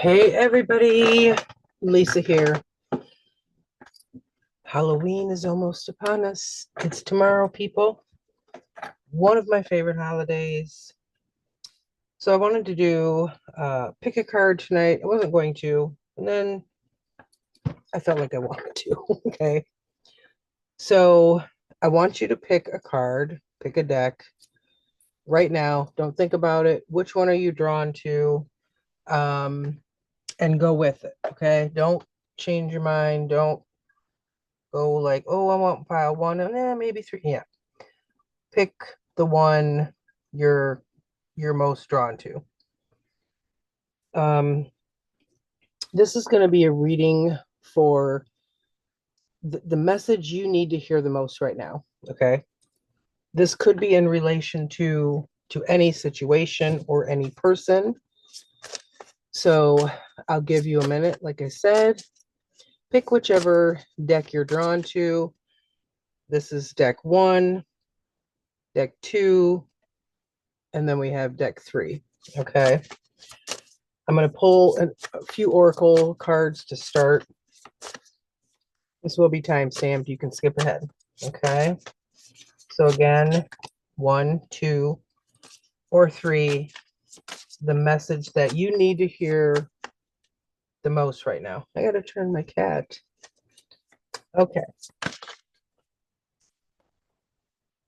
Hey everybody, Lisa here. Halloween is almost upon us. It's tomorrow, people. One of my favorite holidays. So I wanted to do pick a card tonight. I wasn't going to, and then I felt like I wanted to. Okay. So I want you to pick a card, pick a deck right now. Don't think about it. Which one are you drawn to? Um, and go with it. Okay. Don't change your mind. Don't go like, oh, I want pile one and maybe three. Yeah. Pick the one you're most drawn to. Um, this is going to be a reading for the message you need to hear the most right now. Okay. This could be in relation to any situation or any person. So I'll give you a minute. Like I said, pick whichever deck you're drawn to. This is deck one, deck two, and then we have deck three. Okay. I'm going to pull a few oracle cards to start. This will be time stamped. You can skip ahead. Okay. So again, one, two, or three, the message that you need to hear the most right now. I got to turn my cat. Okay.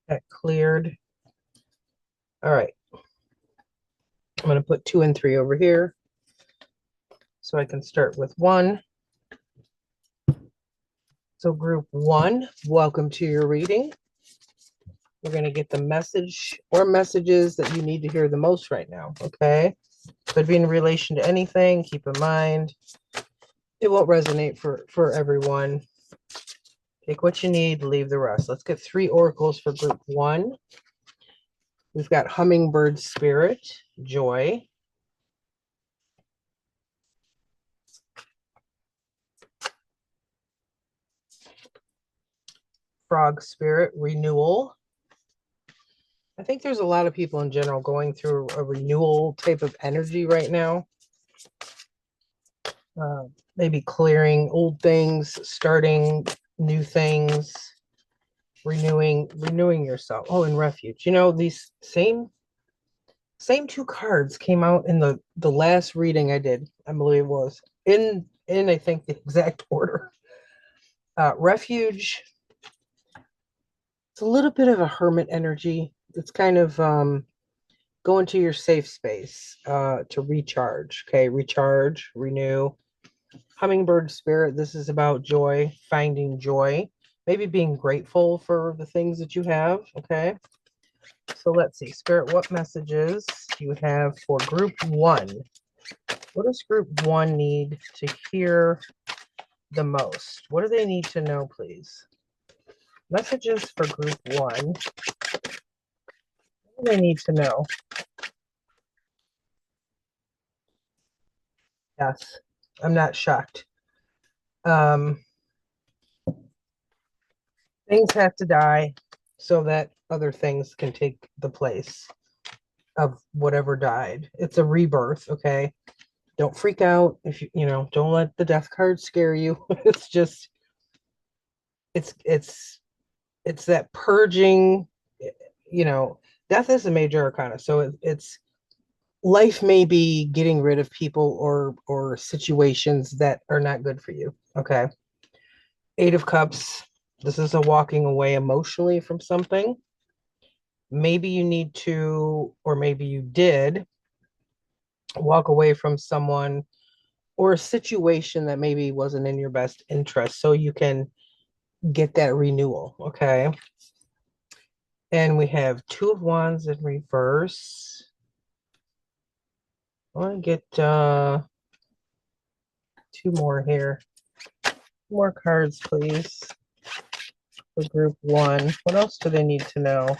That cleared. All right. I'm going to put two and three over here so I can start with one. So group one, welcome to your reading. We're going to get the message or messages that you need to hear the most right now. Okay. Could be in relation to anything. Keep in mind, it won't resonate for everyone. Take what you need, leave the rest. Let's get three oracles for group one. We've got hummingbird spirit, joy. Frog spirit, renewal. I think there's a lot of people in general going through a renewal type of energy right now. Maybe clearing old things, starting new things, renewing yourself. Oh, and refuge. You know, these same two cards came out in the last reading I did. I believe it was in I think the exact order. Refuge. It's a little bit of a hermit energy. It's kind of going to your safe space to recharge. Okay, recharge, renew. Hummingbird spirit. This is about joy, finding joy, maybe being grateful for the things that you have. Okay. So let's see, Spirit, what messages do you have for group one? What does group one need to hear the most? What do they need to know, please? Messages for group one. What do they need to know? Yes, I'm not shocked. Things have to die so that other things can take the place of whatever died. It's a rebirth, okay? Don't freak out if don't let the death card scare you. It's just it's that purging, you know, death is a major arcana. So it's life may be getting rid of people or situations that are not good for you. Okay. Eight of Cups. This is a walking away emotionally from something. Maybe you need to, or maybe you did walk away from someone or a situation that maybe wasn't in your best interest so you can get that renewal. Okay. And we have Two of Wands in reverse. I want to get two more here. More cards, please. For group one. What else do they need to know?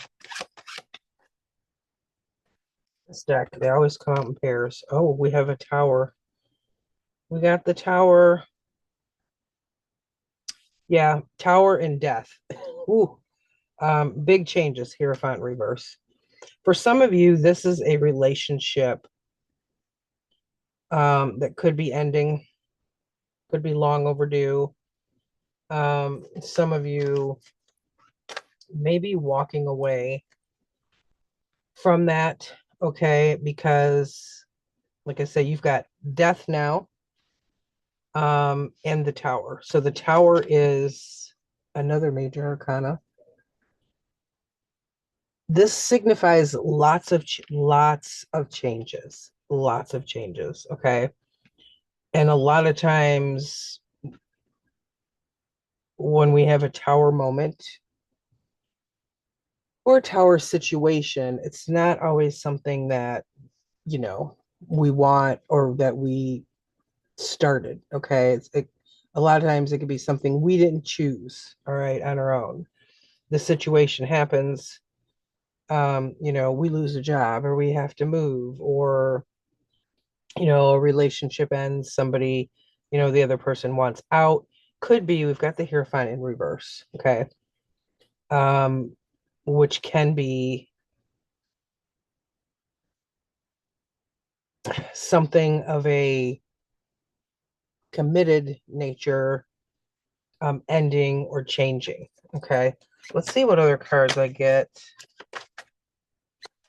This deck, they always come out in pairs. Oh, we have a tower. We got the tower. Yeah, tower and death. Ooh. Big changes, Hierophant reverse. For some of you, this is a relationship that could be ending, could be long overdue. Some of you may be walking away from that, okay, because like I say, you've got death now, and the tower. So the tower is another major arcana. This signifies lots of changes, okay? And a lot of times when we have a tower moment or a tower situation, it's not always something that, you know, we want or that we started, okay? A lot of times it could be something we didn't choose, all right, on our own. The situation happens, we lose a job or we have to move, or a relationship ends, somebody, the other person wants out. Could be we've got the Hierophant in reverse, okay? Um, which can be something of a committed nature, ending or changing. Okay. Let's see what other cards I get.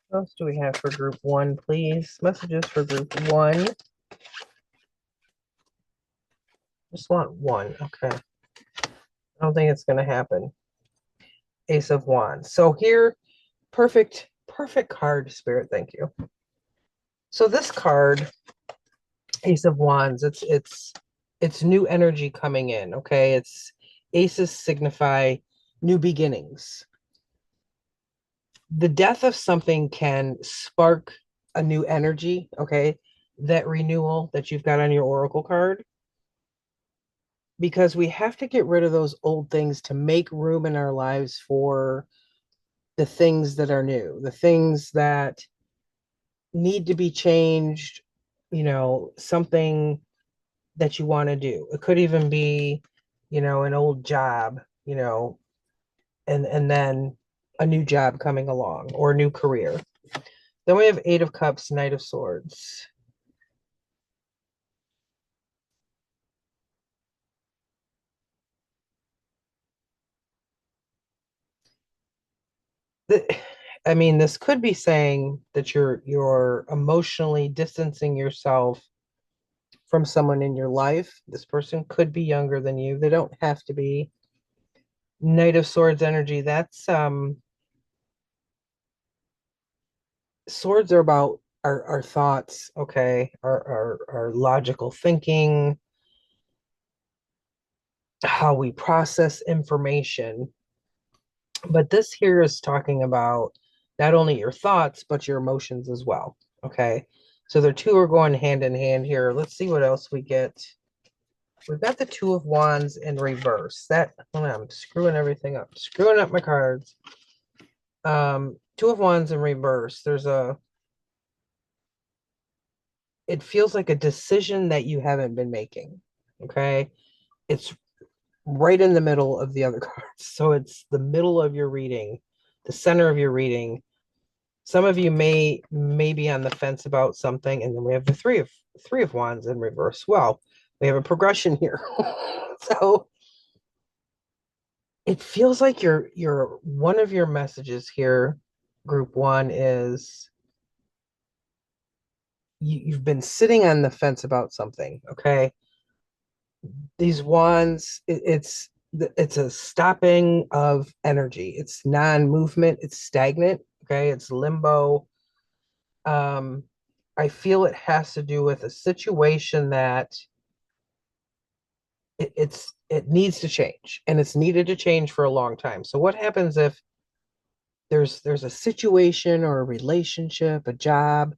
What else do we have for group one, please? Messages for group one. Just want one. Okay. I don't think it's going to happen. Ace of Wands. So here, perfect card, Spirit. Thank you. So this card, Ace of Wands, it's new energy coming in. Okay. Aces signify new beginnings. The death of something can spark a new energy, okay? That renewal that you've got on your oracle card, because we have to get rid of those old things to make room in our lives for the things that are new, the things that need to be changed, something that you want to do. It could even be, an old job, and then a new job coming along or a new career. Then we have Eight of Cups, Knight of Swords. I mean, this could be saying that you're emotionally distancing yourself from someone in your life. This person could be younger than you. They don't have to be. Knight of Swords energy, that's swords are about our thoughts, okay, our logical thinking, how we process information. But this here is talking about not only your thoughts, but your emotions as well. Okay. So the two are going hand in hand here. Let's see what else we get. We've got the Two of Wands in reverse. I'm screwing everything up, screwing up my cards. Two of Wands in reverse. It feels like a decision that you haven't been making. Okay. It's right in the middle of the other cards. So it's the middle of your reading, the center of your reading. Some of you may be on the fence about something, and then we have the three of wands in reverse. Well, we have a progression here. So it feels like your one of your messages here, group one, is you've been sitting on the fence about something. Okay, these wands, it's a stopping of energy. It's non-movement. It's stagnant. Okay, it's limbo. um I feel it has to do with a situation that it needs to change, and it's needed to change for a long time. So what happens if there's a situation or a relationship, a job,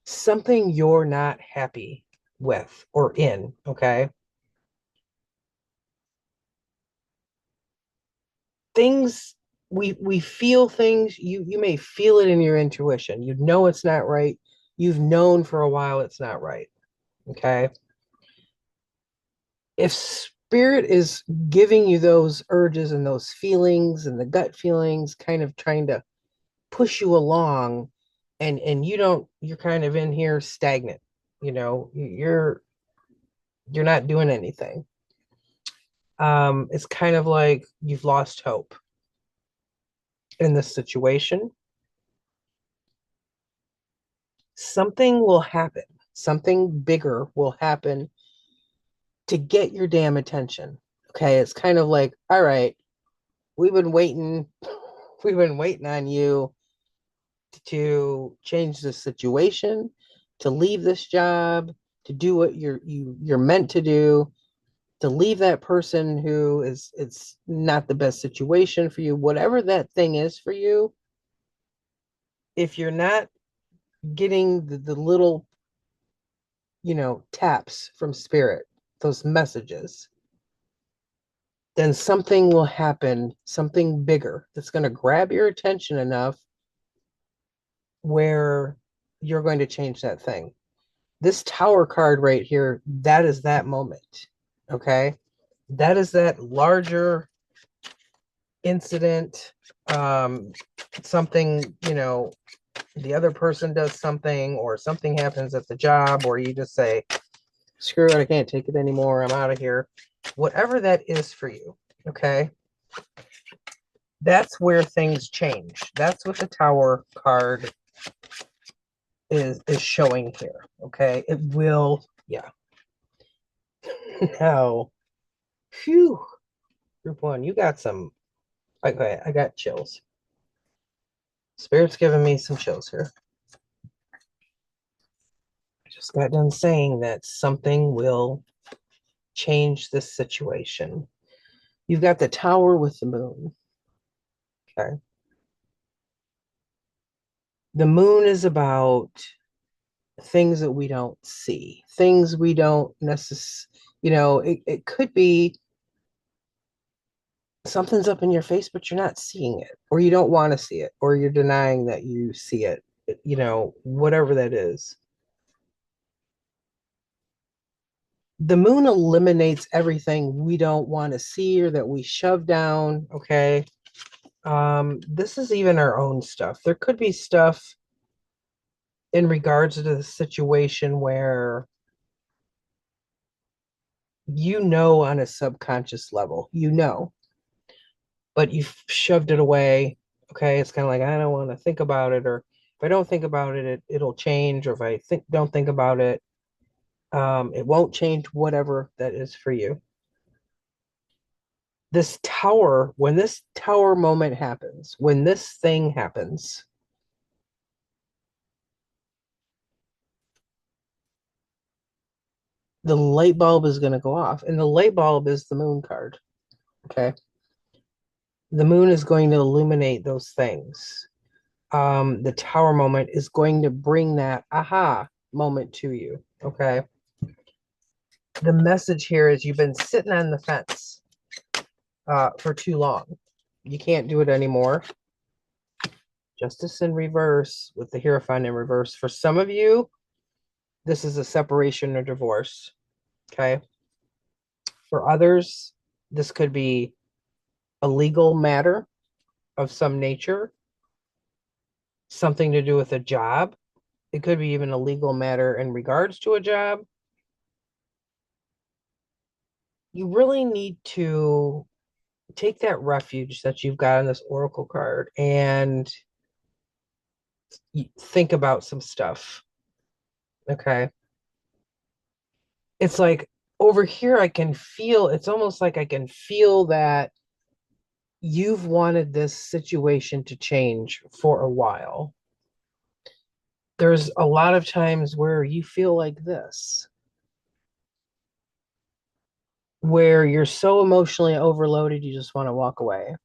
something you're not happy with or in, okay? Things we feel things, you may feel it in your intuition. You know it's not right. You've known for a while it's not right, okay? If spirit is giving you those urges and those feelings and the gut feelings, kind of trying to push you along, and you're kind of in here stagnant, you're not doing anything. It's kind of like you've lost hope in this situation. Something will happen. Something bigger will happen to get your damn attention. Okay, it's kind of like, all right, we've been waiting, we've been waiting on you to change the situation, to leave this job, to do what you're meant to do, to leave that person who is it's not the best situation for you, whatever that thing is for you. If you're not getting the little, taps from spirit, those messages, then something will happen, something bigger that's going to grab your attention enough where you're going to change that thing. This tower card right here, that is that moment. Okay. That is that larger incident. Something, the other person does something, or something happens at the job, or you just say, screw it, I can't take it anymore, I'm out of here. Whatever that is for you. Okay. That's where things change. That's what the tower card is showing here. Okay. It will, yeah. Now, phew, group one, you got some. Okay, I got chills. Spirit's giving me some chills here. I just got done saying that something will change this situation. You've got the tower with the moon. Okay. The moon is about things that we don't see, things we don't necessarily, it could be something's up in your face, but you're not seeing it, or you don't want to see it, or you're denying that you see it, whatever that is. The moon eliminates everything we don't want to see or that we shove down. Okay. This is even our own stuff. There could be stuff in regards to the situation where on a subconscious level, but you've shoved it away. Okay, it's kind of like, I don't want to think about it, or if I don't think about it, it'll change, or if I don't think about it, it won't change, whatever that is for you. This tower, when this tower moment happens, when this thing happens, the light bulb is going to go off, and the light bulb is the moon card. Okay, the moon is going to illuminate those things. The tower moment is going to bring that aha moment to you. Okay, the message here is you've been sitting on the fence for too long. You can't do it anymore. Justice in reverse with the Hierophant in reverse. For some of you, this is a separation or divorce. Okay. For others, this could be a legal matter of some nature, something to do with a job. It could be even a legal matter in regards to a job. You really need to take that refuge that you've got on this oracle card and think about some stuff. Okay. It's like over here, it's almost like I can feel that you've wanted this situation to change for a while. There's a lot of times where you feel like this, where you're so emotionally overloaded, you just want to walk away.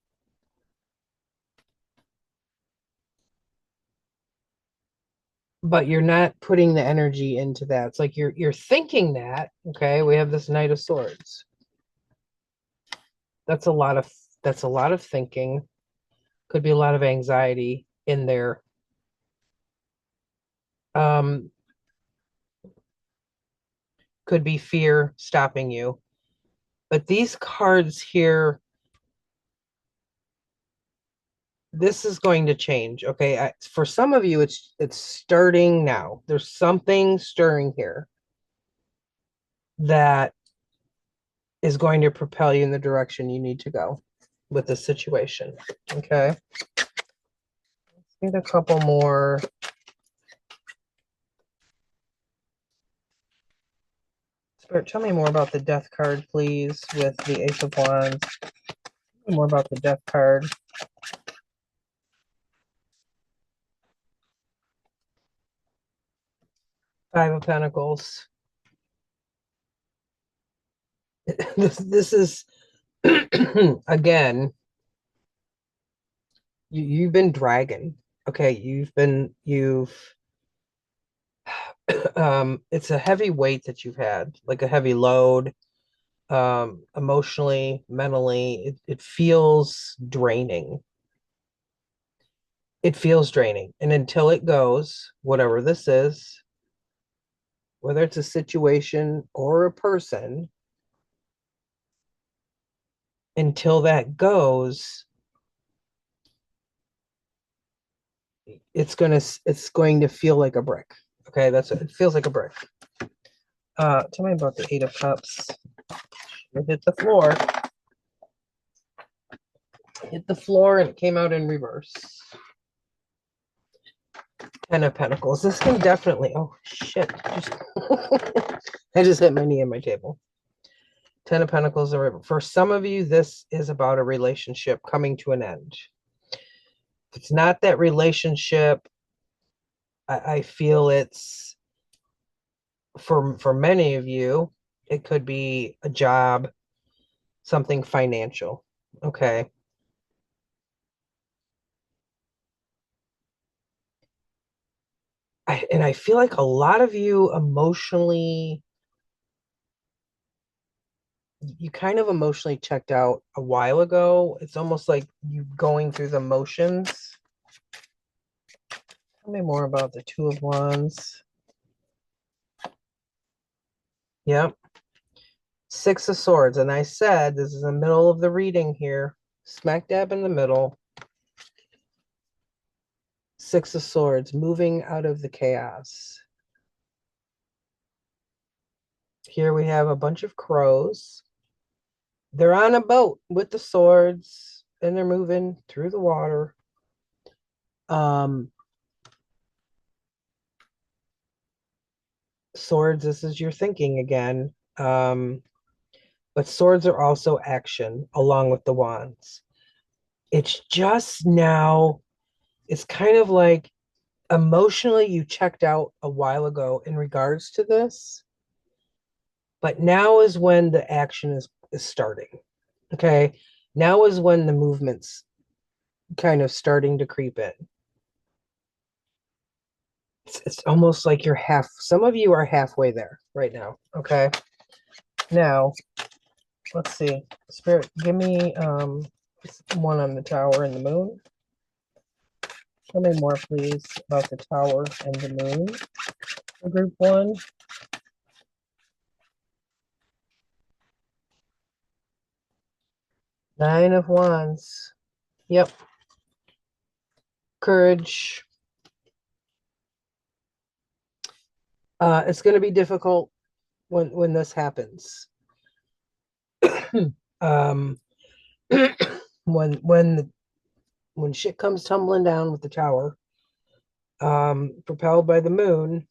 But you're not putting the energy into that. It's like you're thinking that, okay, we have this Knight of Swords. That's a lot of thinking. Could be a lot of anxiety in there. Um, could be fear stopping you. But these cards here, this is going to change. Okay. For some of you, it's starting now. There's something stirring here that is going to propel you in the direction you need to go with this situation. Okay. Let's get a couple more. Spirit, tell me more about the death card, please, with the Ace of Wands. Tell me more about the death card. Five of Pentacles. This is again, you've been dragging. Okay, you've it's a heavy weight that you've had, like a heavy load, emotionally, mentally. It feels draining. It feels draining. And until it goes, whatever this is, whether it's a situation or a person, until that goes, it's going to feel like a brick. Okay, that's what it feels like, a brick. Tell me about the Eight of Cups. It hit the floor. Hit the floor and it came out in reverse. Ten of Pentacles. This can definitely, oh shit. I just hit my knee on my table. Ten of Pentacles. For some of you, this is about a relationship coming to an end. If it's not that relationship, I feel it's, for many of you, it could be a job, something financial. Okay. And I feel like a lot of you emotionally, you kind of emotionally checked out a while ago. It's almost like you going through the motions. Tell me more about the Two of Wands. Yep. Six of Swords. And I said, this is the middle of the reading here. Smack dab in the middle. Six of Swords, moving out of the chaos. Here we have a bunch of crows. They're on a boat with the swords and they're moving through the water. Swords, this is your thinking again. But swords are also action along with the wands. It's just now, it's kind of like emotionally you checked out a while ago in regards to this, but now is when the action is starting. Okay. Now is when the movement's kind of starting to creep in. It's almost like you're some of you are halfway there right now. Okay. Now, let's see. Spirit, give me one on the Tower and the Moon. Tell me more, please, about the Tower and the Moon for group one. Nine of Wands. Yep. Courage. It's going to be difficult when this happens. um, when shit comes tumbling down with the Tower, propelled by the Moon,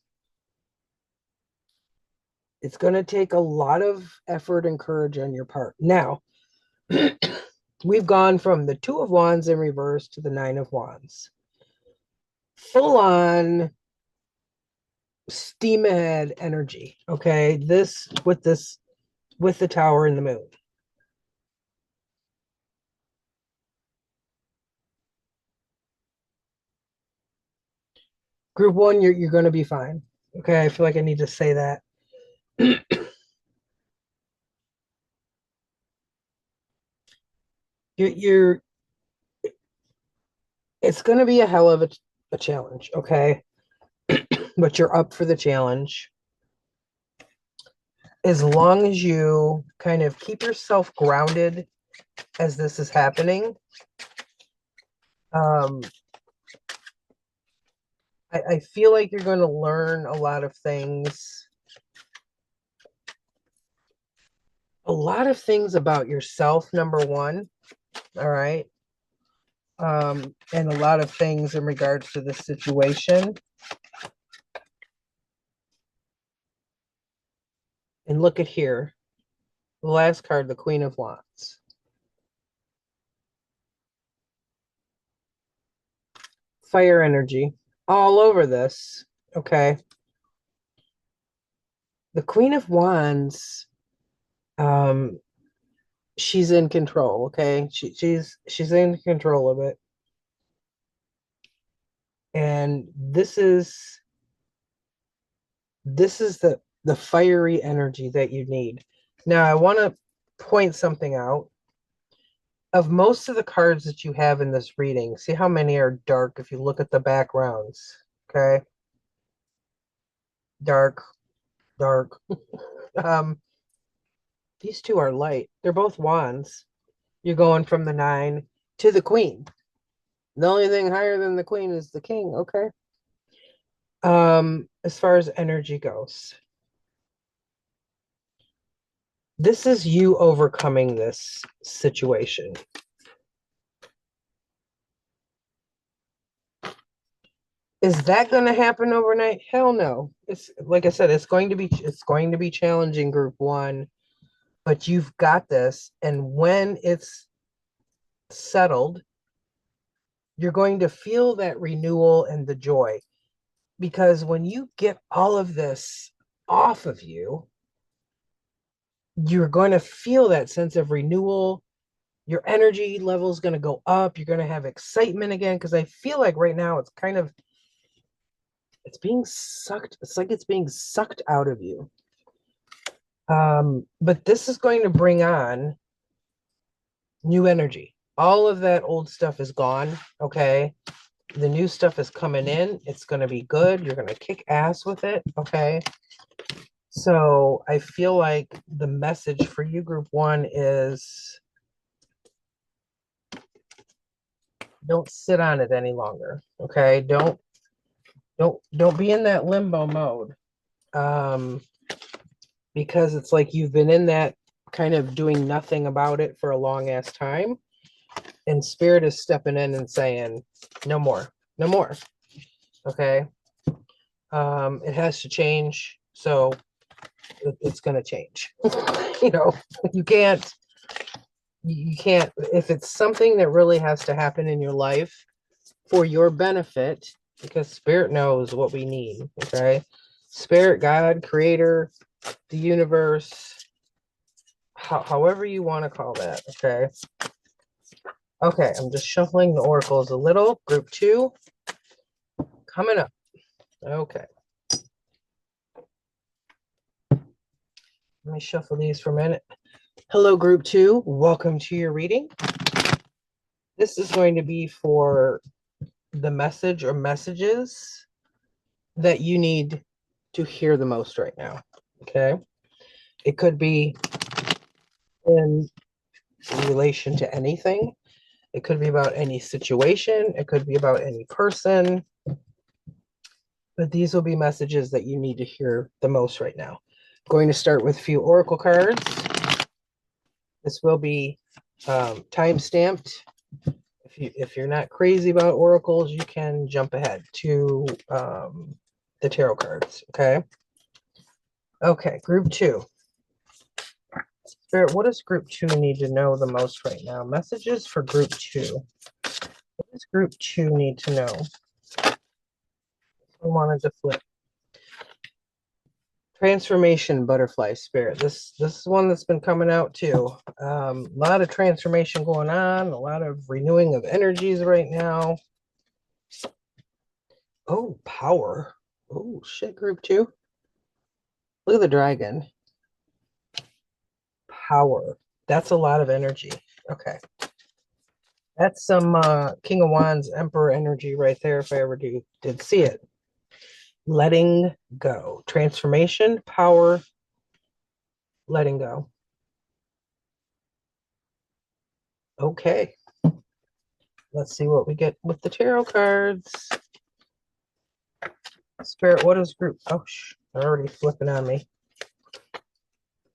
it's going to take a lot of effort and courage on your part. Now, we've gone from the Two of Wands in reverse to the Nine of Wands. Full on steam ahead energy. Okay. This with the Tower and the Moon. Group one, you're going to be fine. Okay. I feel like I need to say that. you're it's going to be a hell of a challenge. Okay. But you're up for the challenge. As long as you kind of keep yourself grounded as this is happening, Um, I feel like you're going to learn a lot of things. A lot of things about yourself, number one. All right. And a lot of things in regards to the situation. And look at here. The last card, the Queen of Wands. Fire energy all over this. Okay. The Queen of Wands, um, she's in control. Okay. She's in control of it. And this is the fiery energy that you need. Now I want to point something out. Of most of the cards that you have in this reading, see how many are dark if you look at the backgrounds. Okay. Dark, dark. um, these two are light. They're both wands. You're going from the 9 to the queen. The only thing higher than the queen is the king. Okay. As far as energy goes, this is you overcoming this situation. Is that going to happen overnight? Hell no. It's like I said, it's going to be challenging, group 1, but you've got this. And when it's settled, you're going to feel that renewal and the joy, because when you get all of this off of you, you're going to feel that sense of renewal. Your energy level is going to go up. You're going to have excitement again, because I feel like right now it's being sucked. It's like it's being sucked out of you. But this is going to bring on new energy. All of that old stuff is gone. Okay. The new stuff is coming in. It's going to be good. You're going to kick ass with it. Okay. So I feel like the message for you, group 1, is don't sit on it any longer. Okay. Don't be in that limbo mode. Because it's like you've been in that kind of doing nothing about it for a long ass time. And spirit is stepping in and saying, no more, no more. Okay. It has to change. So it's going to change. You know, you can't, if it's something that really has to happen in your life for your benefit, because spirit knows what we need. Okay. Spirit, God, creator, the universe, however you want to call that. Okay. Okay. I'm just shuffling the oracles a little. Group 2 coming up. Okay. Let me shuffle these for a minute. Hello, group 2. Welcome to your reading. This is going to be for the message or messages that you need to hear the most right now. Okay. It could be in relation to anything. It could be about any situation. It could be about any person. But these will be messages that you need to hear the most right now. I'm going to start with a few oracle cards. This will be time stamped. If you're not crazy about oracles, you can jump ahead to the tarot cards. Okay, group 2. Spirit, what does group 2 need to know the most right now? Messages for group 2. What does group 2 need to know? I wanted to flip. Transformation, butterfly spirit. This is one that's been coming out too. A lot of transformation going on, a lot of renewing of energies right now. Oh, power. Oh, shit, group 2. Look at the dragon. Power. That's a lot of energy. Okay. That's some King of Wands, Emperor energy right there, if I ever did see it. Letting go. Transformation, power, letting go. Okay. Let's see what we get with the tarot cards. Spirit, what is group? Oh, they're already flipping on me.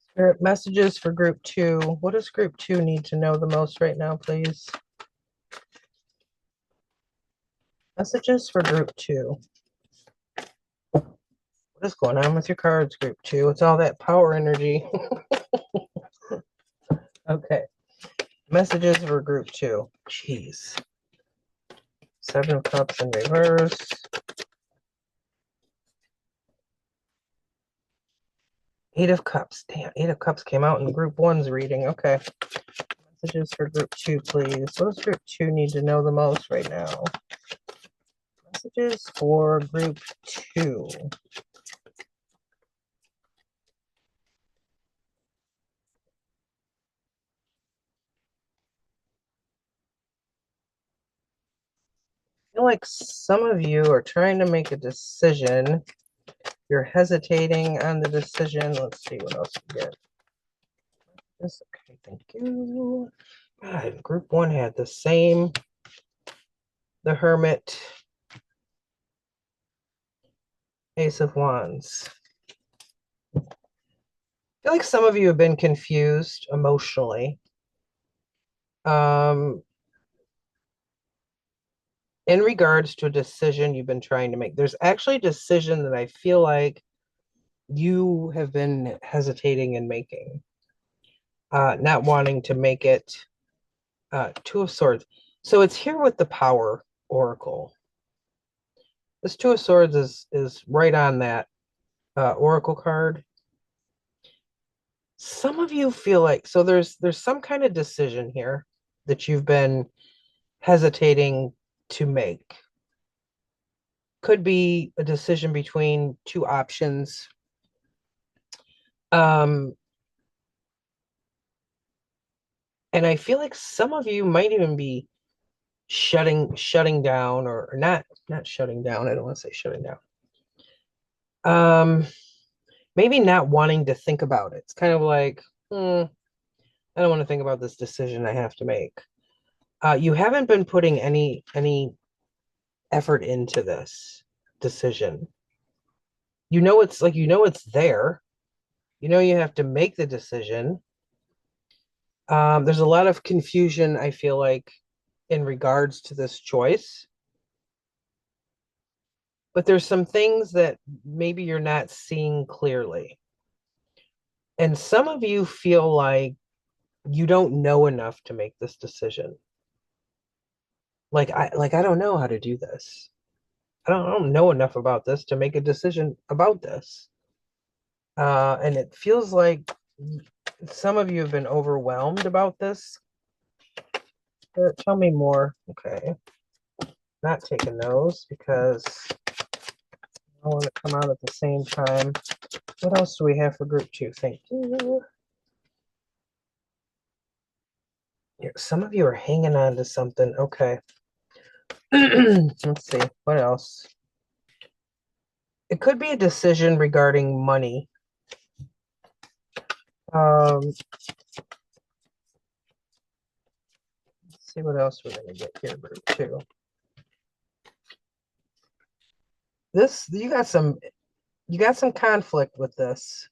Spirit, messages for group 2. What does group 2 need to know the most right now, please? Messages for group 2. What is going on with your cards, group 2? It's all that power energy. Okay. Messages for group 2. Jeez. 7 of Cups in reverse. Eight of Cups. Damn, 8 of Cups came out in group 1's reading. Okay. Messages for group 2, please. What does group 2 need to know the most right now? Messages for group 2. I feel like some of you are trying to make a decision. You're hesitating on the decision. Let's see what else we get. This, okay, thank you. God, group 1 had the same. The Hermit. Ace of Wands. I feel like some of you have been confused emotionally. In regards to a decision you've been trying to make. There's actually a decision that I feel like you have been hesitating in making. Not wanting to make it. Two of Swords. So it's here with the Power Oracle. This Two of Swords is right on that Oracle card. Some of you feel like, so there's some kind of decision here that you've been hesitating to make. Could be a decision between two options. And I feel like some of you might even be shutting down, or not shutting down. I don't want to say shutting down. Maybe not wanting to think about it. It's kind of like, I don't want to think about this decision I have to make. You haven't been putting any effort into this decision. It's like, it's there. You have to make the decision. There's a lot of confusion, I feel like, in regards to this choice. But there's some things that maybe you're not seeing clearly. And some of you feel like you don't know enough to make this decision. Like I don't know how to do this. I don't know enough about this to make a decision about this. And it feels like some of you have been overwhelmed about this. Tell me more. Okay. Not taking those because I want to come out at the same time. What else do we have for group 2? Thank you. Some of you are hanging on to something. Okay. Let's see. What else? It could be a decision regarding money. Let's see what else we're going to get here, group 2. You got some conflict with this,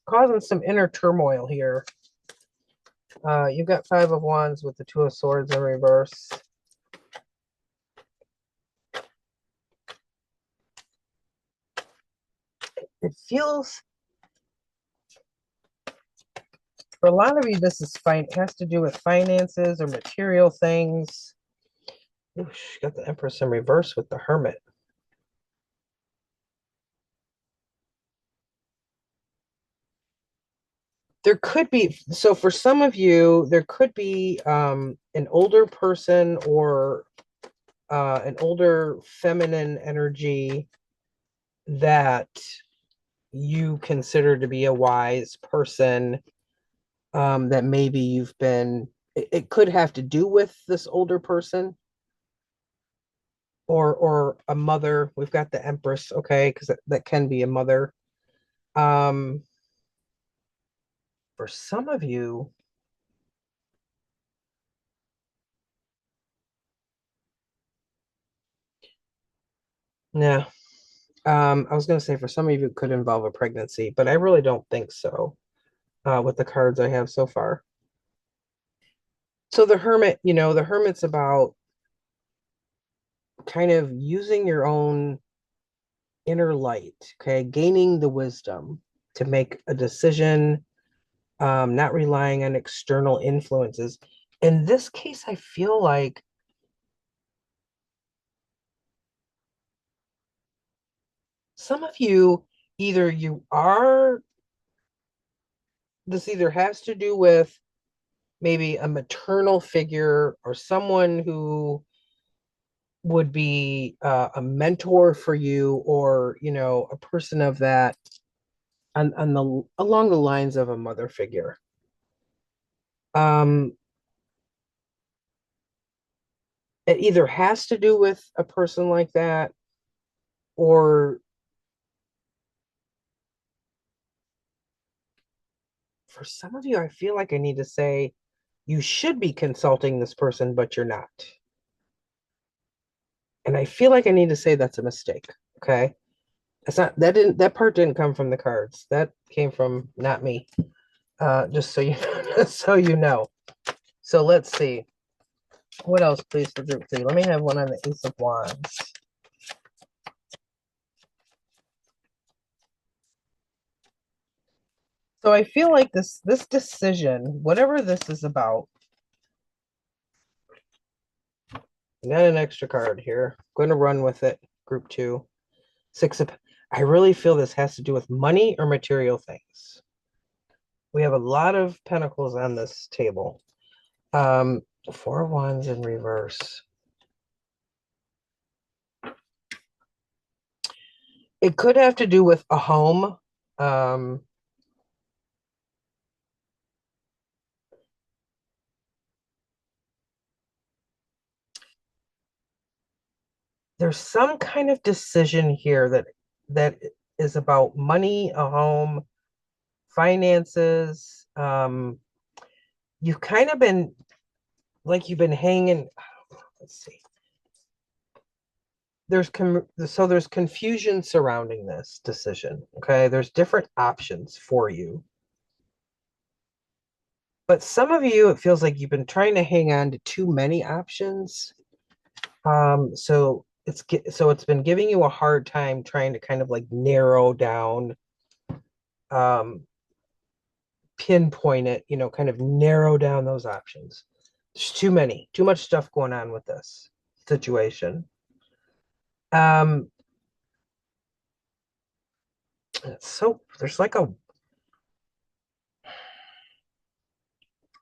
causing some inner turmoil here. You've got 5 of Wands with the 2 of Swords in reverse. It feels, for a lot of you, this has to do with finances or material things. Oosh, got the Empress in reverse with the Hermit. There could be, so for some of you, there could be an older person or an older feminine energy that you consider to be a wise person, that maybe you've been, it could have to do with this older person or a mother. We've got the Empress, okay, because that can be a mother. For some of you, Yeah. I was gonna say for some of you it could involve a pregnancy, but I really don't think so, with the cards I have so far. So the hermit, the hermit's about kind of using your own inner light, okay, gaining the wisdom to make a decision, not relying on external influences. In this case, I feel like some of you, either you are, this either has to do with maybe a maternal figure or someone who would be a mentor for you, or a person of that, on the along the lines of a mother figure. um it either has to do with a person like that, or for some of you I feel like I need to say you should be consulting this person but you're not, and I feel like I need to say that's a mistake. Okay, that's not that part didn't come from the cards, that came from not me. Just so you so you know. So let's see. What else, please, for group three? Let me have one on the Ace of Wands. So I feel like this decision, whatever this is about, I got an extra card here. I'm going to run with it. Group two, six of. I really feel this has to do with money or material things. We have a lot of pentacles on this table. Um, Four of Wands in reverse. It could have to do with a home. Um, there's some kind of decision here that is about money, a home, finances. You've kind of been like you've been hanging. Let's see. There's confusion surrounding this decision. Okay, there's different options for you, but some of you, it feels like you've been trying to hang on to too many options. So it's been giving you a hard time trying to kind of like narrow down, um, pinpoint it, kind of narrow down those options. There's too much stuff going on with this situation. Um, so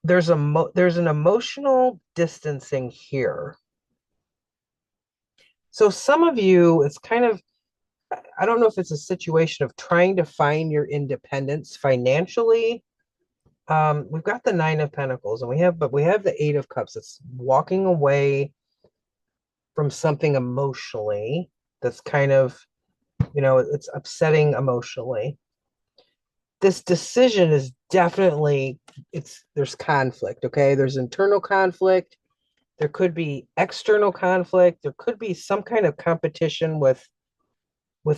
there's an emotional distancing here. So some of you, it's kind of, I don't know if it's a situation of trying to find your independence financially. We've got the Nine of Pentacles, and we have the Eight of Cups. It's walking away from something emotionally that's kind of, it's upsetting emotionally. This decision is definitely, there's conflict, okay? There's internal conflict. There could be external conflict. There could be some kind of competition with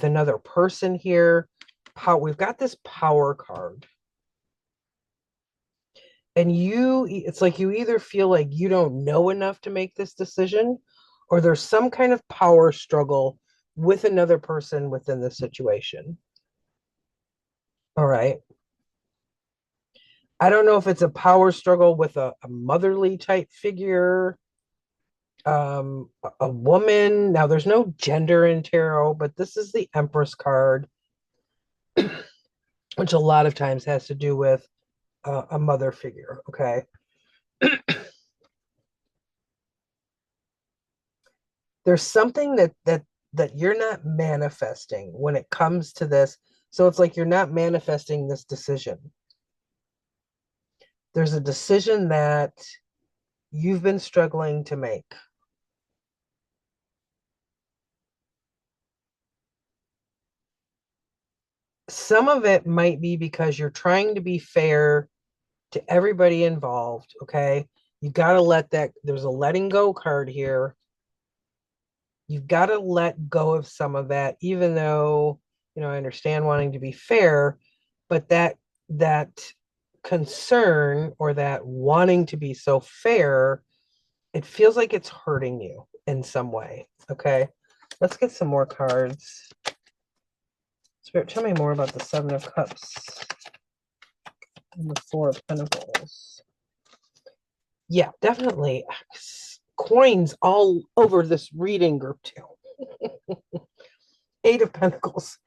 another person here. We've got this power card. And it's like you either feel like you don't know enough to make this decision, or there's some kind of power struggle with another person within the situation. All right. I don't know if it's a power struggle with a motherly type figure, a woman. Now, there's no gender in tarot, but this is the Empress card, which a lot of times has to do with a mother figure. Okay. There's something that you're not manifesting when it comes to this. So it's like you're not manifesting this decision. There's a decision that you've been struggling to make. Some of it might be because you're trying to be fair to everybody involved. Okay, you got to let that, there's a letting go card here. You've got to let go of some of that, even though, I understand wanting to be fair, but that concern or that wanting to be so fair, it feels like it's hurting you in some way. Okay. Let's get some more cards. Spirit, tell me more about the Seven of Cups and the Four of Pentacles. Yeah, definitely. Coins all over this reading group too. Eight of Pentacles.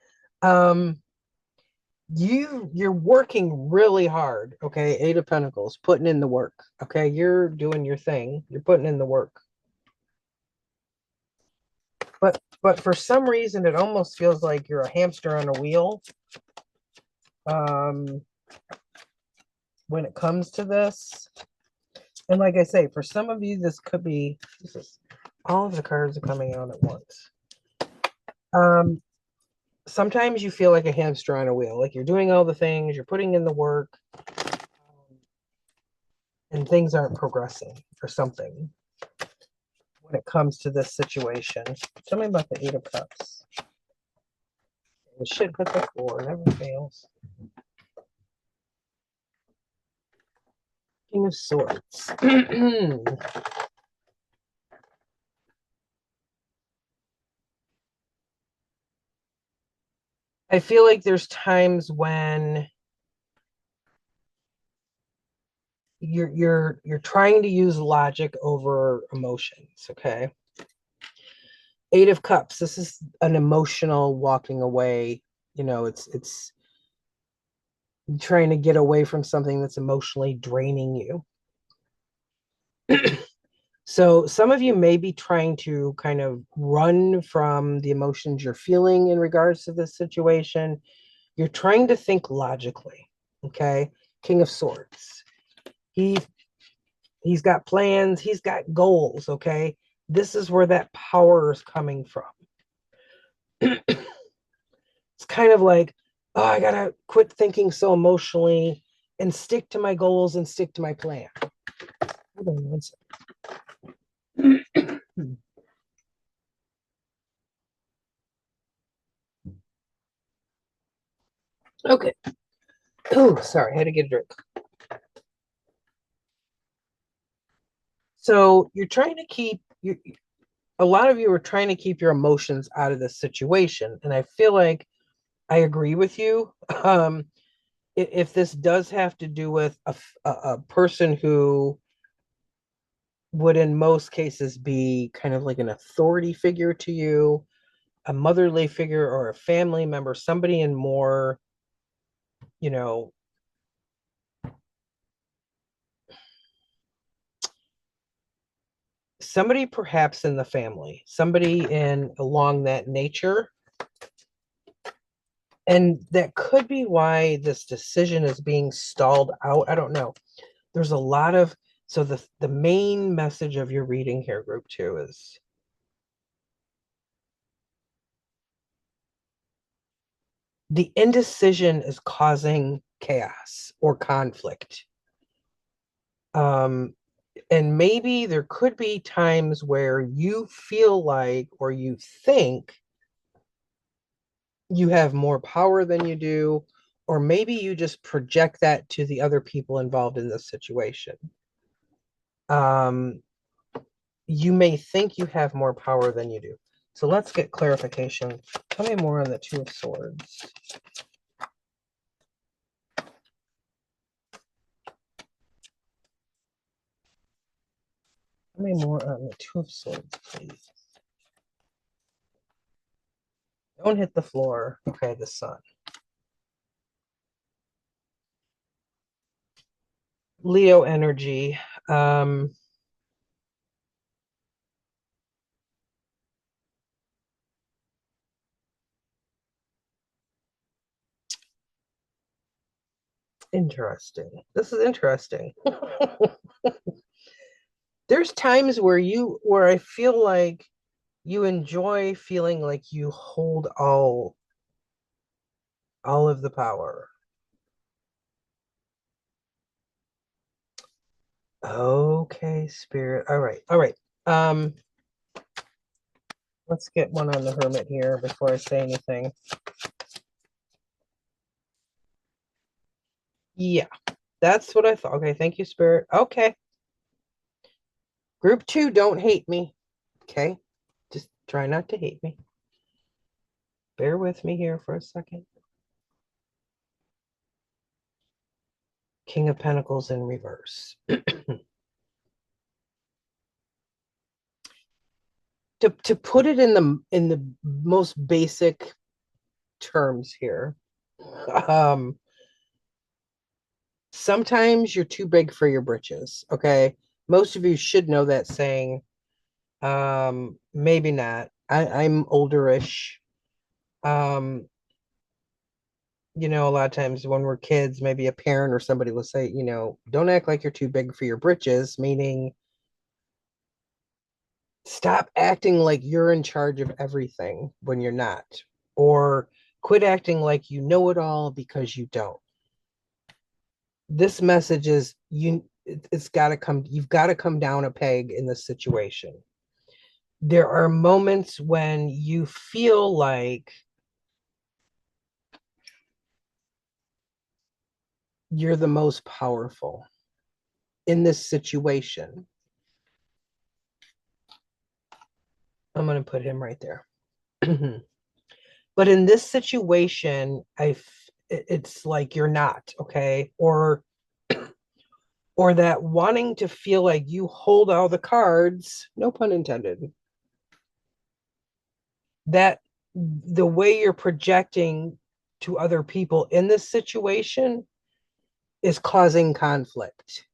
Um, you're working really hard. Okay, Eight of Pentacles, putting in the work. Okay, you're doing your thing. You're putting in the work. But for some reason, it almost feels like you're a hamster on a wheel. When it comes to this, and like I say, for some of you, this could be. All of the cards are coming out at once. Sometimes you feel like a hamster on a wheel, like you're doing all the things, you're putting in the work, and things aren't progressing or something when it comes to this situation. Tell me about the Eight of Cups. The shit hit the floor, never fails. King of Swords. I feel like there's times when you're trying to use logic over emotions, okay? Eight of Cups. This is an emotional walking away. It's trying to get away from something that's emotionally draining you. So some of you may be trying to kind of run from the emotions you're feeling in regards to this situation. You're trying to think logically. Okay. King of Swords. He's got plans, he's got goals. Okay. This is where that power is coming from. It's kind of like, oh, I gotta quit thinking so emotionally and stick to my goals and stick to my plan. Hold on one second. Okay. Oh, sorry, I had to get a drink. So you're trying to keep a lot of you are trying to keep your emotions out of this situation, and I feel like I agree with you. If this does have to do with a person who would in most cases be kind of like an authority figure to you, a motherly figure or a family member, somebody in more, you know, somebody perhaps in the family, somebody in along that nature. And that could be why this decision is being stalled out. I don't know. There's a lot of, so the main message of your reading here, group two, is the indecision is causing chaos or conflict. Um, and maybe there could be times where you feel like or you think you have more power than you do, or maybe you just project that to the other people involved in this situation. Um, you may think you have more power than you do. So let's get clarification. Tell me more on the Two of Swords. Tell me more on the Two of Swords, please. Don't hit the floor. Okay, the sun. Leo energy. Interesting. This is interesting. There's times where I feel like you enjoy feeling like you hold all of the power. Okay, spirit. All right. All right. Let's get one on the Hermit here before I say anything. Yeah, that's what I thought. Okay, thank you, Spirit. Okay. Group 2, don't hate me. Okay, just try not to hate me. Bear with me here for a second. King of Pentacles in reverse. To put it in the most basic terms here, sometimes you're too big for your britches. Okay, most of you should know that saying. Maybe not. I'm olderish. Um, a lot of times when we're kids, maybe a parent or somebody will say, don't act like you're too big for your britches, meaning stop acting like you're in charge of everything when you're not, or quit acting like you know it all because you don't. This message is it's got to come, you've got to come down a peg in this situation. There are moments when you feel like you're the most powerful in this situation. I'm going to put him right there. But in this situation, it's like you're not, okay? Or that wanting to feel like you hold all the cards, no pun intended. That the way you're projecting to other people in this situation is causing conflict.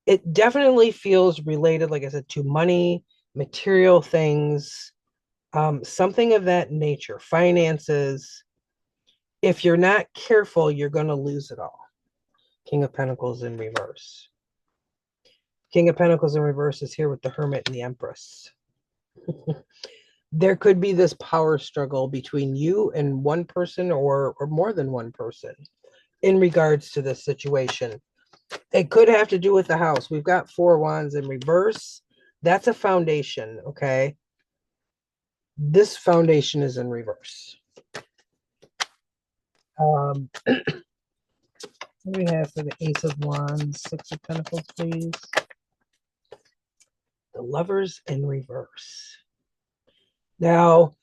It definitely feels related, like I said, to money, material things, something of that nature, finances. If you're not careful, you're going to lose it all. King of Pentacles in reverse. King of Pentacles in reverse is here with the Hermit and the Empress. There could be this power struggle between you and one person or more than one person in regards to this situation. It could have to do with the house. We've got 4 wands in reverse. That's a foundation, okay? This foundation is in reverse. What do we have for the Ace of Wands, 6 of Pentacles, please? The Lovers in reverse. Now,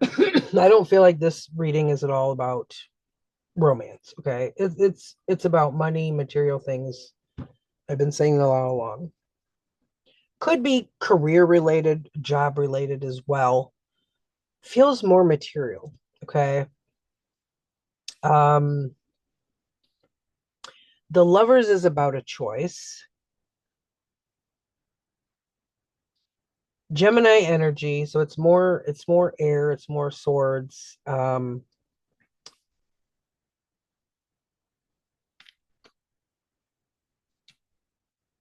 I don't feel like this reading is at all about romance, okay? It's about money, material things. I've been saying that all along. Could be career related, job related as well. Feels more material, okay? The Lovers is about a choice. Gemini energy, so it's more air, it's more swords.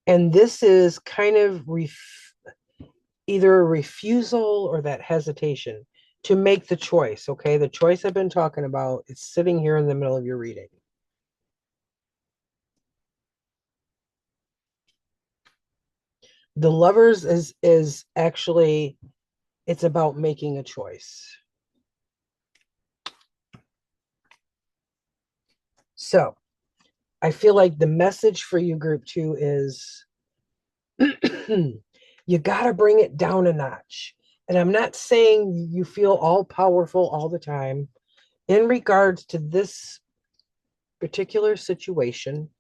And this is kind of either a refusal or that hesitation to make the choice, okay? The choice I've been talking about is sitting here in the middle of your reading. The Lovers is actually, it's about making a choice. So I feel like the message for you, group 2, is you got to bring it down a notch. And I'm not saying you feel all powerful all the time. In regards to this particular situation,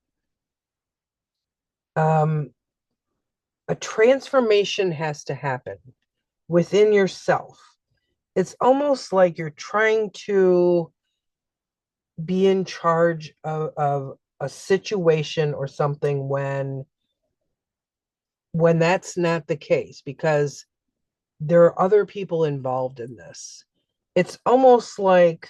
a transformation has to happen within yourself. It's almost like you're trying to be in charge of a situation or something when that's not the case, because there are other people involved in this. It's almost like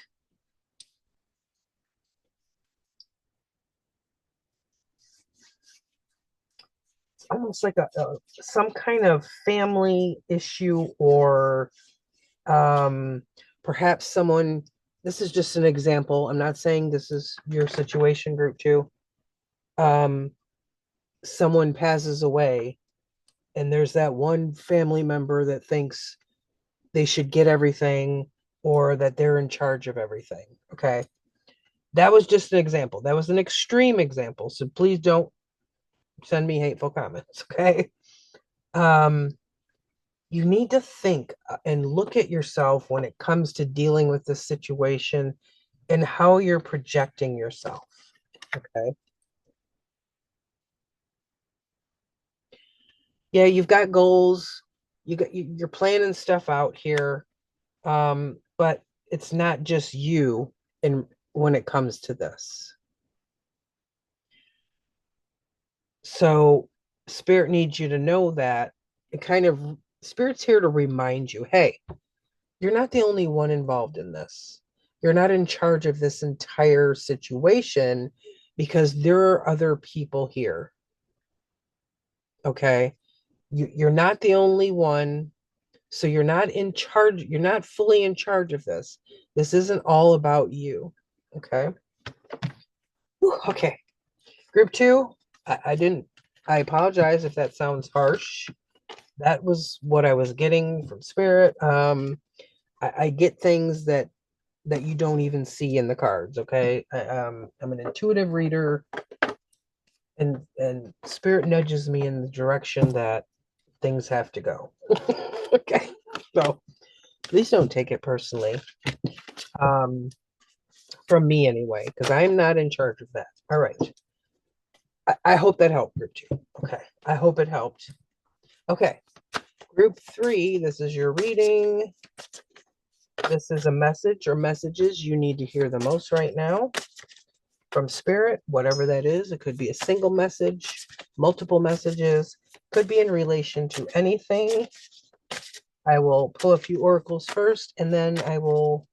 some kind of family issue, or perhaps someone, this is just an example, I'm not saying this is your situation, group 2. Someone passes away And there's that one family member that thinks they should get everything or that they're in charge of everything. Okay. That was just an example. That was an extreme example. So please don't send me hateful comments. Okay. Um, you need to think and look at yourself when it comes to dealing with this situation and how you're projecting yourself. Okay. Yeah, you've got goals. You're planning stuff out here. But it's not just you in when it comes to this. So spirit needs you to know that it kind of spirit's here to remind you, hey, you're not the only one involved in this. You're not in charge of this entire situation because there are other people here. Okay. You're not the only one. So you're not in charge. You're not fully in charge of this. This isn't all about you. Okay. Whew, okay. Group two, I didn't, I apologize if that sounds harsh. That was what I was getting from spirit. I get things that you don't even see in the cards. Okay. I'm an intuitive reader, and spirit nudges me in the direction that things have to go. Okay. So please don't take it personally. Um, from me anyway, because I'm not in charge of that. All right. I hope that helped, group two. Okay. I hope it helped. Okay. Group three, this is your reading. This is a message or messages you need to hear the most right now from spirit, whatever that is. It could be a single message, multiple messages, could be in relation to anything. I will pull a few oracles first, and then I will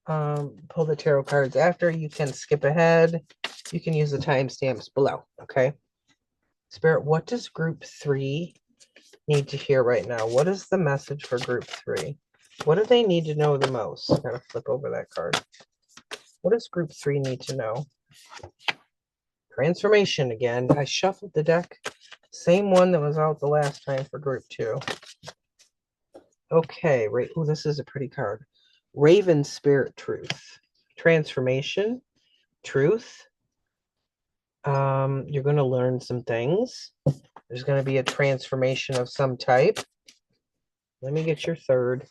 pull the tarot cards after. You can skip ahead. You can use the timestamps below. Okay. Spirit, what does group three need to hear right now? What is the message for group three? What do they need to know the most? I'm gonna flip over that card. What does group three need to know? Transformation again. I shuffled the deck. Same one that was out the last time for group two. Okay, right. Oh, this is a pretty card. Raven Spirit Truth. Transformation, truth. You're going to learn some things. There's going to be a transformation of some type. Let me get your third.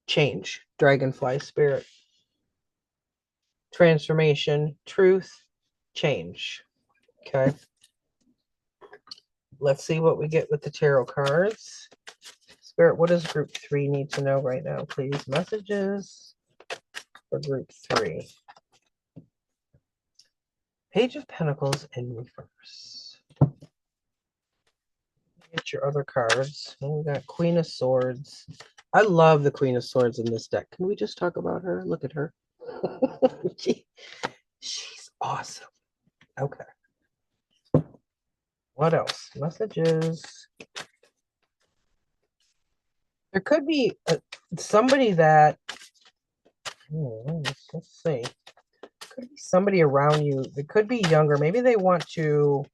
Change, Dragonfly Spirit. Transformation, truth, change. Okay. Let's see what we get with the tarot cards. Spirit, what does group three need to know right now, please? Messages for group three. Page of Pentacles in reverse. Get your other cards. And we got Queen of Swords. I love the Queen of Swords in this deck. Can we just talk about her? Look at her. She's awesome. Okay. What else? Messages. There could be somebody that, let's see. Could be somebody around you. It could be younger. Maybe they want to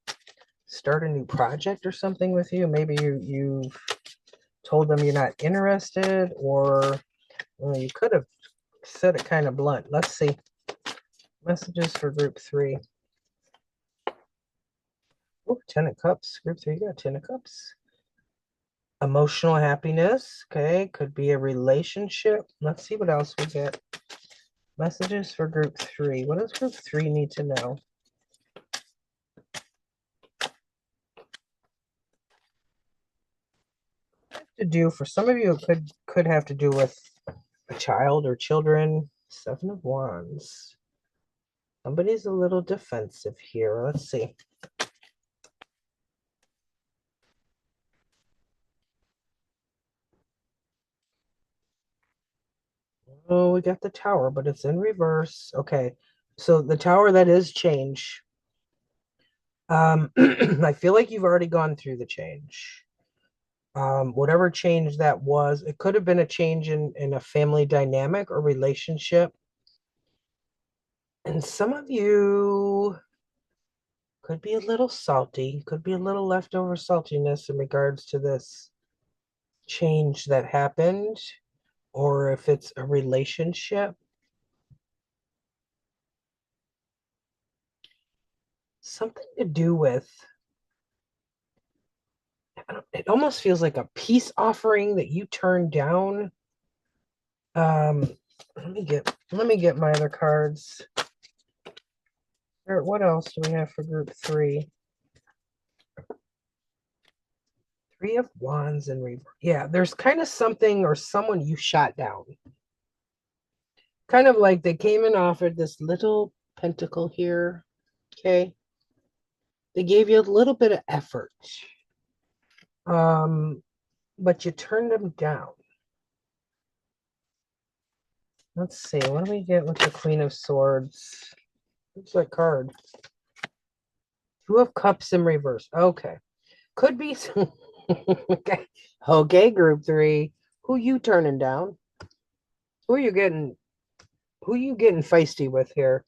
start a new project or something with you. Maybe you've told them you're not interested, or well, you could have said it kind of blunt. Let's see. Messages for group three. Oh, 10 of Cups. Group three, you got 10 of Cups. Emotional happiness. Okay, could be a relationship. Let's see what else we get. Messages for group three. What does group three need to know? To do for some of you, it could have to do with a child or children. Seven of Wands. Somebody's a little defensive here. Let's see. Oh, we got the Tower, but it's in reverse. Okay. So the Tower, that is change. I feel like you've already gone through the change. Whatever change that was, it could have been a change in a family dynamic or relationship. And some of you Could be a little salty, could be a little leftover saltiness in regards to this change that happened, or if it's a relationship. Something to do with, it almost feels like a peace offering that you turned down. Um, let me get my other cards. Or what else do we have for group three? Three of Wands and reverse. Yeah, there's kind of something or someone you shot down. Kind of like they came and offered this little pentacle here. Okay. They gave you a little bit of effort. Um, but you turned them down. Let's see. What do we get with the Queen of Swords? What's that card? Two of Cups in reverse. Okay. Could be some... okay. Okay, group three. Who you turning down? Who are you getting? Who you getting feisty with here?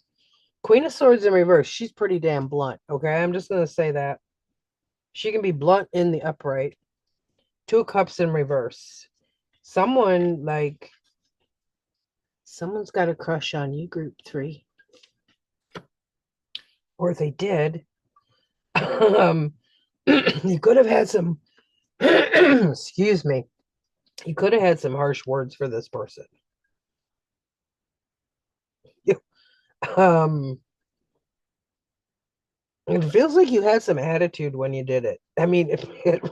Queen of Swords in reverse. She's pretty damn blunt. Okay, I'm just gonna say that. She can be blunt in the upright. Two of Cups in reverse. Someone's got a crush on you, group three. Or they did. You could have had some excuse me. You could have had some harsh words for this person. Um, it feels like you had some attitude when you did it. I mean, it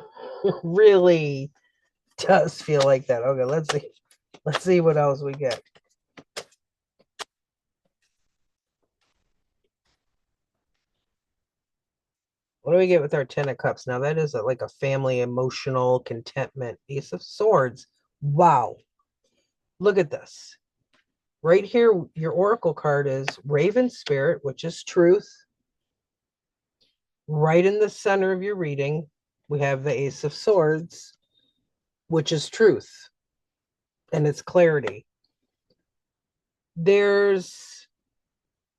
really does feel like that. Okay, let's see. Let's see what else we get. What do we get with our Ten of Cups? Now that is like a family emotional contentment. Ace of Swords. Wow. Look at this. Right here, your oracle card is Raven Spirit, which is truth. Right in the center of your reading, we have the Ace of Swords, which is truth, and it's clarity.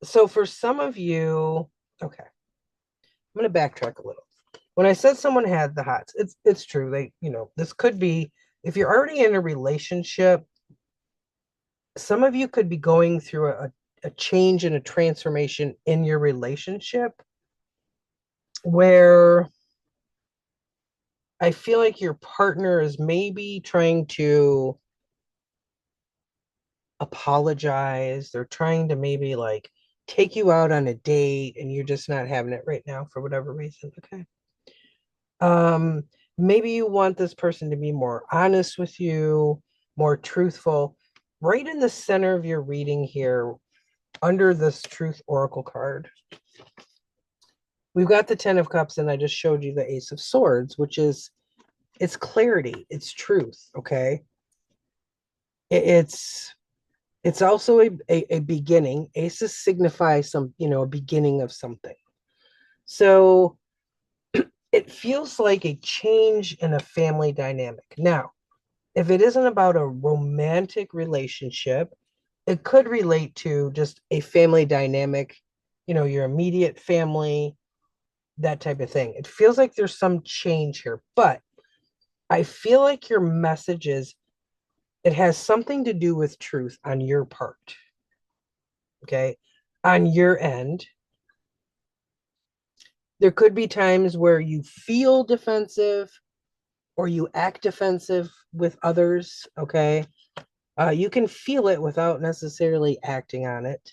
So for some of you, okay, I'm going to backtrack a little. When I said someone had the hots, it's true. This could be, if you're already in a relationship, some of you could be going through a change and a transformation in your relationship where I feel like your partner is maybe trying to apologize. They're trying to maybe like take you out on a date and you're just not having it right now for whatever reason. Okay. Um, maybe you want this person to be more honest with you, more truthful. Right in the center of your reading here, under this truth oracle card, we've got the Ten of Cups, and I just showed you the Ace of Swords, which is it's clarity, it's truth. Okay. It's also a beginning. Aces signify a beginning of something. So it feels like a change in a family dynamic. Now, if it isn't about a romantic relationship, it could relate to just a family dynamic, your immediate family, that type of thing. It feels like there's some change here, but I feel like your message is it has something to do with truth on your part. Okay. On your end, there could be times where you feel defensive or you act defensive with others. Okay. You can feel it without necessarily acting on it.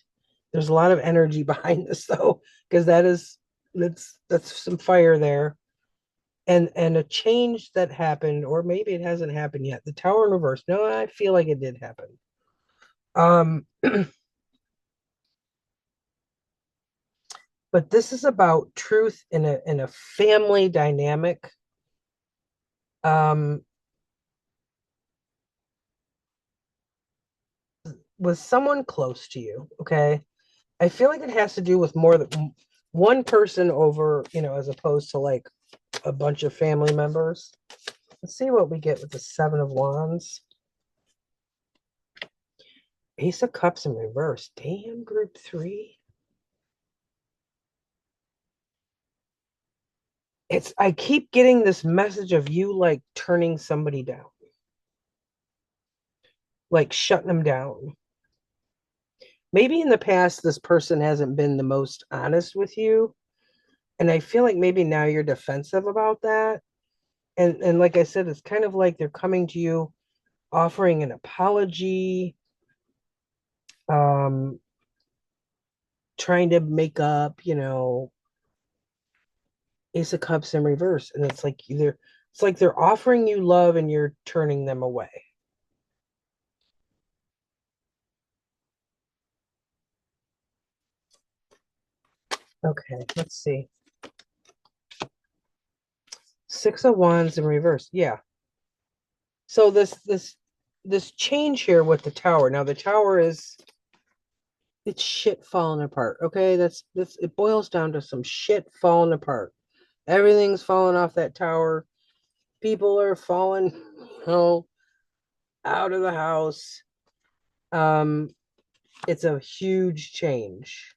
There's a lot of energy behind this though, because that's some fire there. And a change that happened, or maybe it hasn't happened yet. The Tower in reverse. No, I feel like it did happen. Um, but this is about truth in a family dynamic. Um, with someone close to you, okay? I feel like it has to do with more than one person over, as opposed to like a bunch of family members. Let's see what we get with the Seven of Wands. Ace of Cups in reverse. Damn, group three. I keep getting this message of you like turning somebody down, like shutting them down. Maybe in the past this person hasn't been the most honest with you, and I feel like maybe now you're defensive about that. And like I said, it's kind of like they're coming to you offering an apology, um trying to make up, Ace of Cups in reverse, and it's like they're offering you love and you're turning them away. Okay, let's see. Six of Wands in reverse. Yeah. So this change here with the tower. Now the tower is it's shit falling apart. Okay, that's it boils down to some shit falling apart. Everything's falling off that tower. People are falling, out of the house. Um, it's a huge change.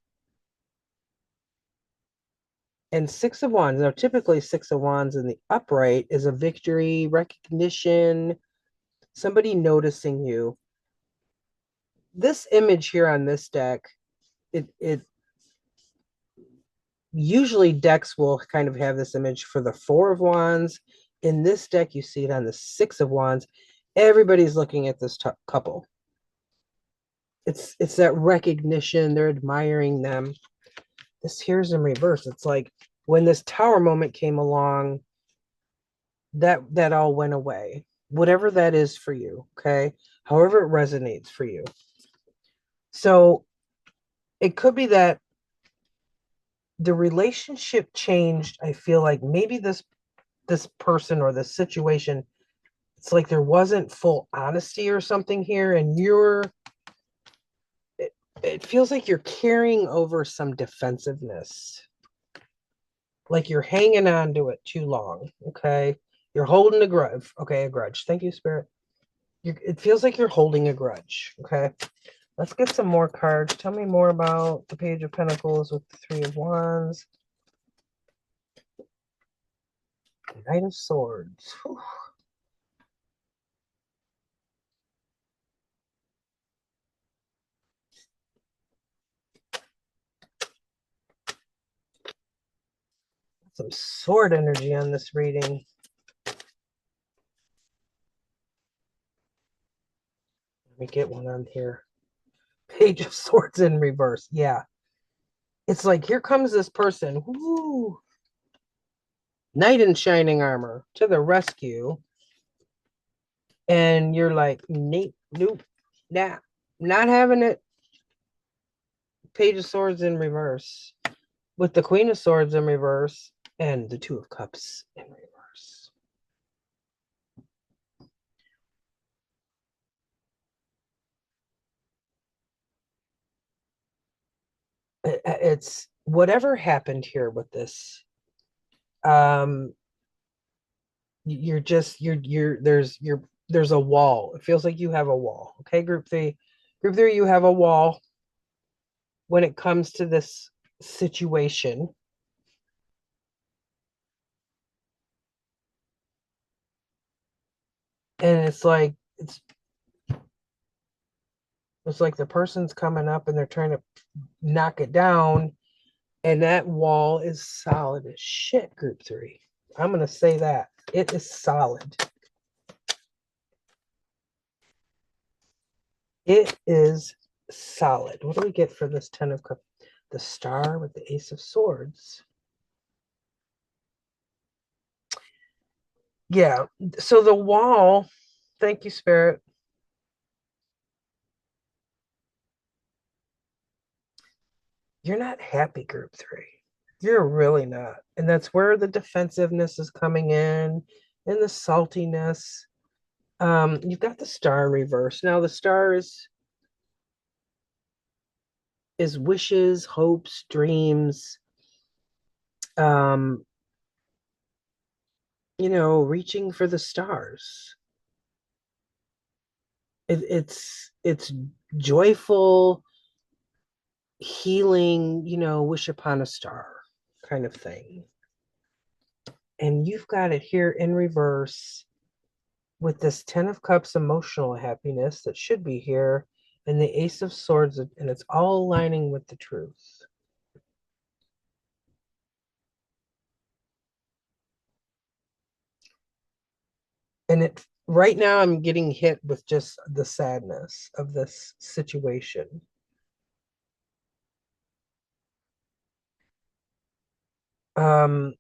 And Six of Wands. Now, typically, Six of Wands in the upright is a victory, recognition, somebody noticing you. This image here on this deck, it usually decks will kind of have this image for the Four of Wands. In this deck, you see it on the Six of Wands. Everybody's looking at this couple. It's that recognition. They're admiring them. This here's in reverse. It's like when this tower moment came along, that all went away. Whatever that is for you, okay? However it resonates for you. So it could be that the relationship changed. I feel like maybe this person or this situation, it's like there wasn't full honesty or something here, and it feels like you're carrying over some defensiveness, like you're hanging on to it too long. Okay, you're holding a grudge. Okay, a grudge. Thank you, Spirit. It feels like you're holding a grudge. Okay, let's get some more cards. Tell me more about the Page of Pentacles with the Three of Wands. Knight of Swords. Whew. Some sword energy on this reading. Let me get one on here. Page of Swords in reverse. Yeah. It's like, here comes this person. Woo! Knight in shining armor to the rescue. And you're like, nope, nah, not having it. Page of Swords in reverse. With the Queen of Swords in reverse and the Two of Cups in reverse. It's whatever happened here with this. Um, there's a wall. It feels like you have a wall. Okay, group three, you have a wall when it comes to this situation. And it's like the person's coming up and they're trying to knock it down, and that wall is solid as shit, group three. I'm gonna say that. It is solid. It is solid. What do we get for this Ten of Cups? The Star with the Ace of Swords. Yeah. So the wall, thank you, Spirit. You're not happy, group three. You're really not. And that's where the defensiveness is coming in and the saltiness. You've got the Star in reverse. Now the Star is wishes, hopes, dreams, um, reaching for the stars. It's joyful, healing, wish upon a star kind of thing. And you've got it here in reverse with this 10 of Cups emotional happiness that should be here, and the Ace of Swords, and it's all aligning with the truth. And it right now I'm getting hit with just the sadness of this situation. Um,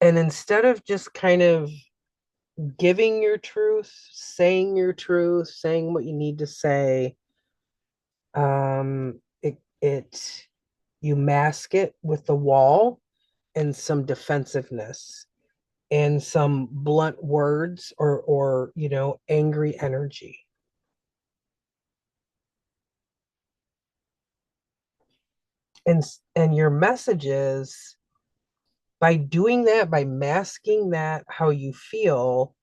and instead of just kind of giving your truth, saying what you need to say, it you mask it with the wall and some defensiveness and some blunt words or angry energy. And your message is, by doing that, by masking that how you feel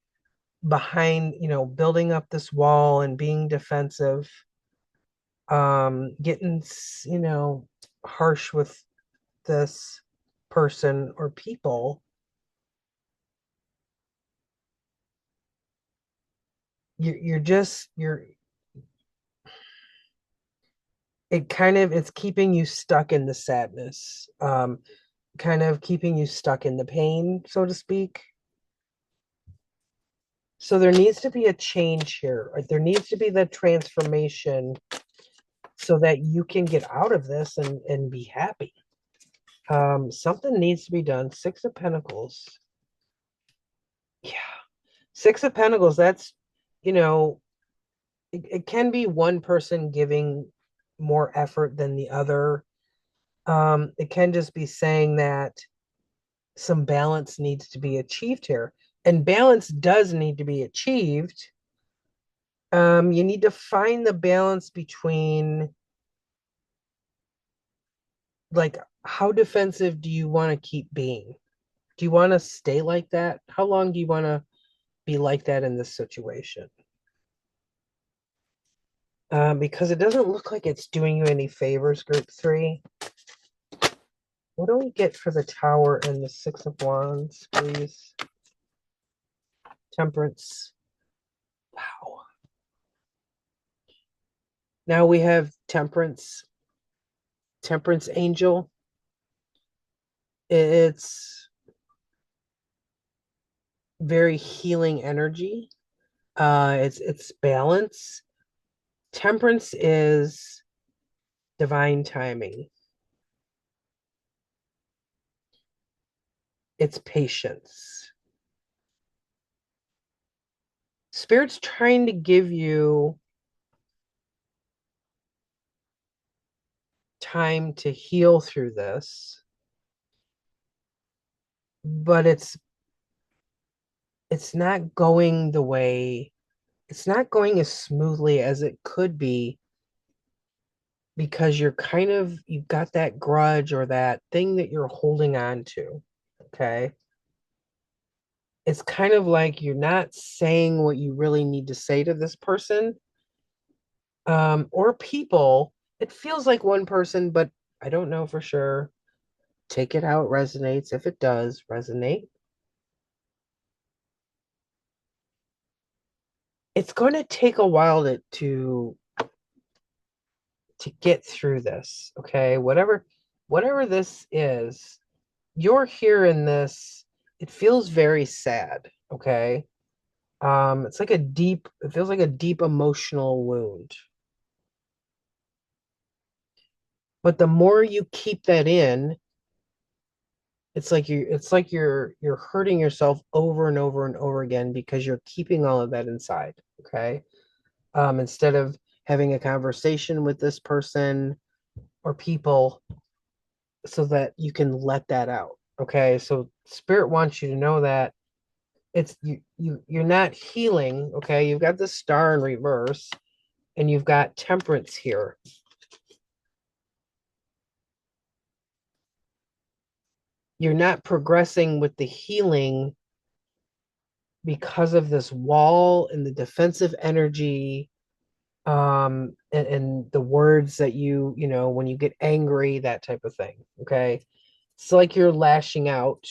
behind, building up this wall and being defensive, getting, harsh with this person or people, you're it's keeping you stuck in the sadness, kind of keeping you stuck in the pain, so to speak. So there needs to be a change here, right? There needs to be that transformation so that you can get out of this and be happy. Something needs to be done. Six of Pentacles. Yeah. Six of Pentacles, that's, you know, it can be one person giving more effort than the other. It can just be saying that some balance needs to be achieved here. And balance does need to be achieved. You need to find the balance between, like, how defensive do you want to keep being? Do you want to stay like that? How long do you want to be like that in this situation? Because it doesn't look like it's doing you any favors, group three. What do we get for the Tower and the Six of Wands, please? Temperance. Wow. Now we have Temperance. Temperance Angel. It's very healing energy. It's balance. Temperance is divine timing. It's patience. Spirit's trying to give you time to heal through this, but it's not going the way, it's not going as smoothly as it could be, because you've got that grudge or that thing that you're holding on to. Okay. It's kind of like you're not saying what you really need to say to this person, or people. It feels like one person, but I don't know for sure. Take it how it resonates. If it does resonate, it's going to take a while to get through this. Okay, whatever this is, you're here in this. It feels very sad. Okay, it's like it feels like a deep emotional wound. But the more you keep that in, it's like you're hurting yourself over and over and over again because you're keeping all of that inside. Okay, instead of having a conversation with this person or people so that you can let that out. Okay, so spirit wants you to know that you're not healing. Okay, you've got the Star in reverse and you've got Temperance here. You're not progressing with the healing because of this wall and the defensive energy, and the words that when you get angry, that type of thing. Okay, it's like you're lashing out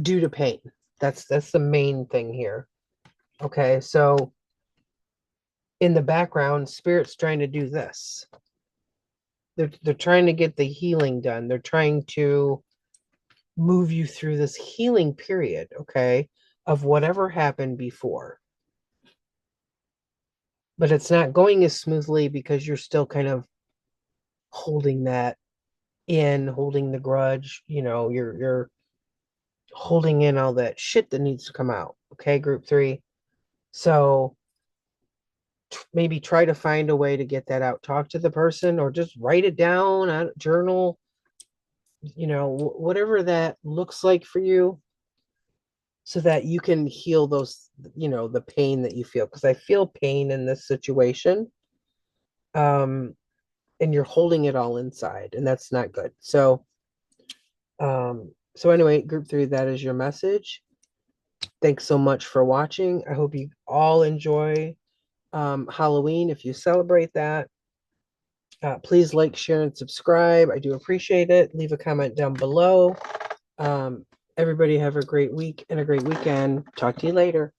due to pain. That's the main thing here. Okay, so in the background, spirit's trying to do this. They're trying to get the healing done. They're trying to move you through this healing period, okay, of whatever happened before. But it's not going as smoothly because you're still kind of holding that in, holding the grudge, you're holding in all that shit that needs to come out. Okay, group 3. So maybe try to find a way to get that out. Talk to the person or just write it down on a journal, whatever that looks like for you, so that you can heal those, the pain that you feel. Because I feel pain in this situation. And you're holding it all inside, and that's not good. So anyway, group 3, that is your message. Thanks so much for watching. I hope you all enjoy Halloween if you celebrate that. Please like, share, and subscribe. I do appreciate it. Leave a comment down below. Everybody have a great week and a great weekend. Talk to you later.